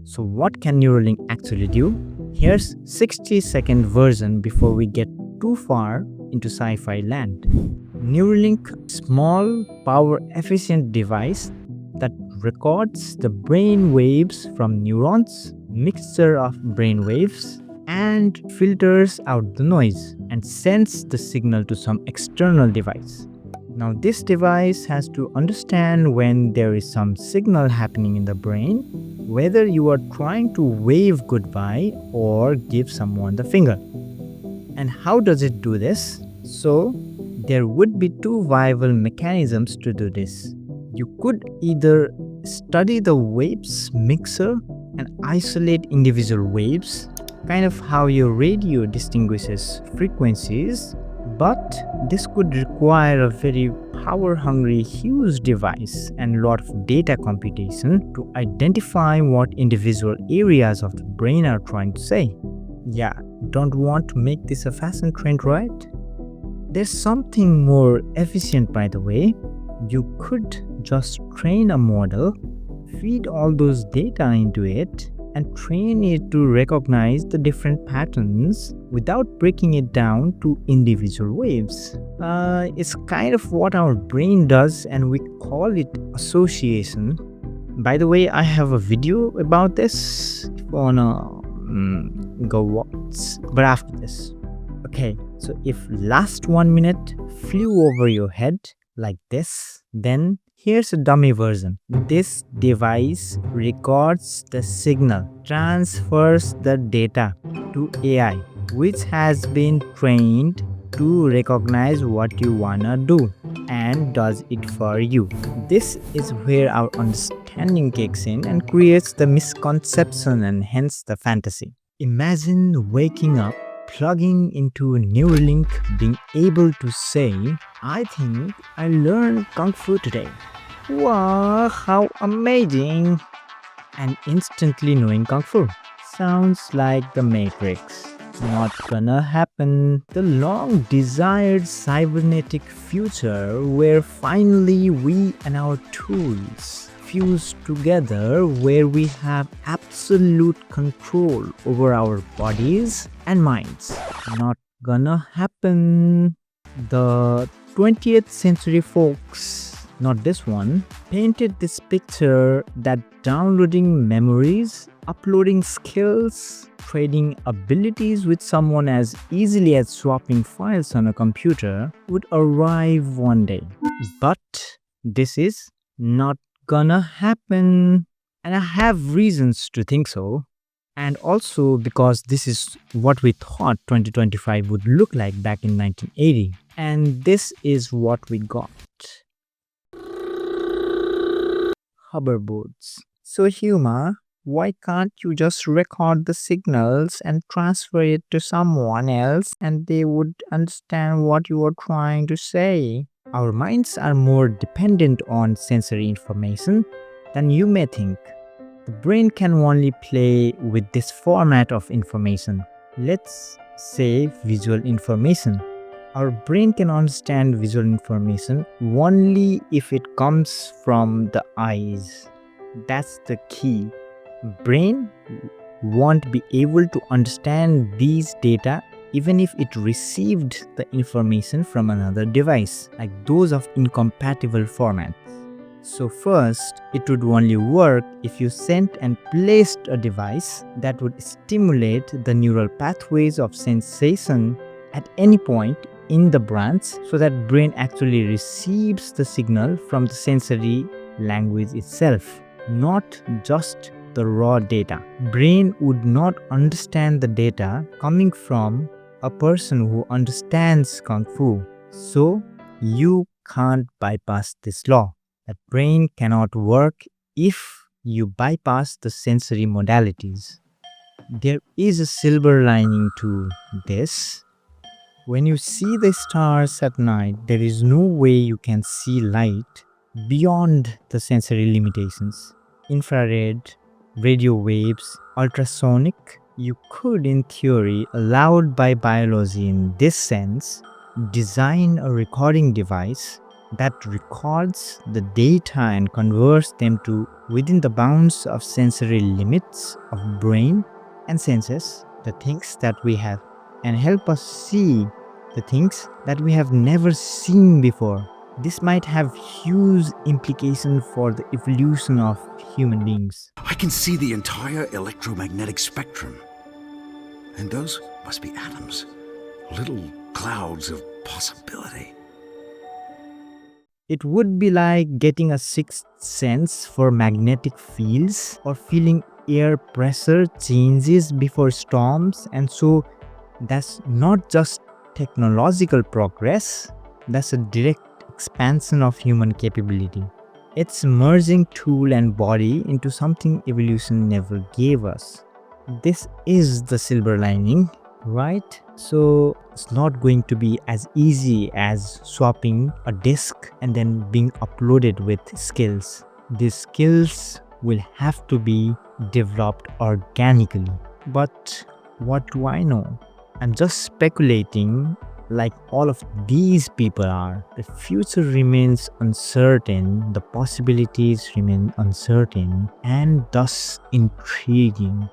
So what can Neuralink actually do? Here's 60-second version before we get too far into sci-fi land. Neuralink, small, power-efficient device that records the brain waves from neurons, mixture of brain waves, and filters out the noise and sends the signal to some external device. Now this device has to understand when there is some signal happening in the brain, whether you are trying to wave goodbye or give someone the finger. And how does it do this? So there would be two viable mechanisms to do this. You could either study the waves mixer and isolate individual waves, kind of how your radio distinguishes frequencies, but this could require a very power-hungry huge device and a lot of data computation to identify what individual areas of the brain are trying to say. Yeah, don't want to make this a fashion trend, right? There's something more efficient, by the way. You could just train a model, feed all those data into it, and train it to recognize the different patterns without breaking it down to individual waves. It's kind of what our brain does, and we call it association. By the way, I have a video about this if you wanna go watch, but after this. Okay, so if last 1 minute flew over your head like this, then here's a dummy version. This device records the signal, transfers the data to AI, which has been trained to recognize what you wanna do and does it for you. This is where our understanding kicks in and creates the misconception and hence the fantasy. Imagine waking up, plugging into Neuralink, being able to say, I think I learned Kung Fu today. Wow, how amazing! And instantly knowing Kung Fu. Sounds like the Matrix. Not gonna happen. The long desired cybernetic future where finally we and our tools fuse together, where we have absolute control over our bodies and minds. Not gonna happen. The 20th century folks, not this one, painted this picture that downloading memories, uploading skills, trading abilities with someone as easily as swapping files on a computer would arrive one day. But this is not gonna happen. And I have reasons to think so. And also because this is what we thought 2025 would look like back in 1980. And this is what we got. Hoverboards. So Huma, why can't you just record the signals and transfer it to someone else and they would understand what you are trying to say? Our minds are more dependent on sensory information than you may think. The brain can only play with this format of information. Let's say visual information. Our brain can understand visual information only if it comes from the eyes. That's the key. Brain won't be able to understand these data even if it received the information from another device, like those of incompatible formats. So first, it would only work if you sent and placed a device that would stimulate the neural pathways of sensation at any point in the branch so that brain actually receives the signal from the sensory language itself, not just the raw data. Brain would not understand the data coming from a person who understands Kung Fu. So you can't bypass this law. That brain cannot work if you bypass the sensory modalities. There is a silver lining to this. When you see the stars at night, there is no way you can see light beyond the sensory limitations. Infrared, radio waves, ultrasonic, you could in theory, allowed by biology in this sense, design a recording device that records the data and converts them to within the bounds of sensory limits of brain and senses the things that we have and help us see the things that we have never seen before. This might have huge implications for the evolution of human beings. I can see the entire electromagnetic spectrum. And those must be atoms, little clouds of possibility. It would be like getting a sixth sense for magnetic fields or feeling air pressure changes before storms. And so that's not just technological progress, that's a direct expansion of human capability. It's merging tool and body into something evolution never gave us. This is the silver lining, right? So it's not going to be as easy as swapping a disk and then being uploaded with skills. These skills will have to be developed organically. But what do I know? I'm just speculating like all of these people are. The future remains uncertain, the possibilities remain uncertain, and thus intriguing.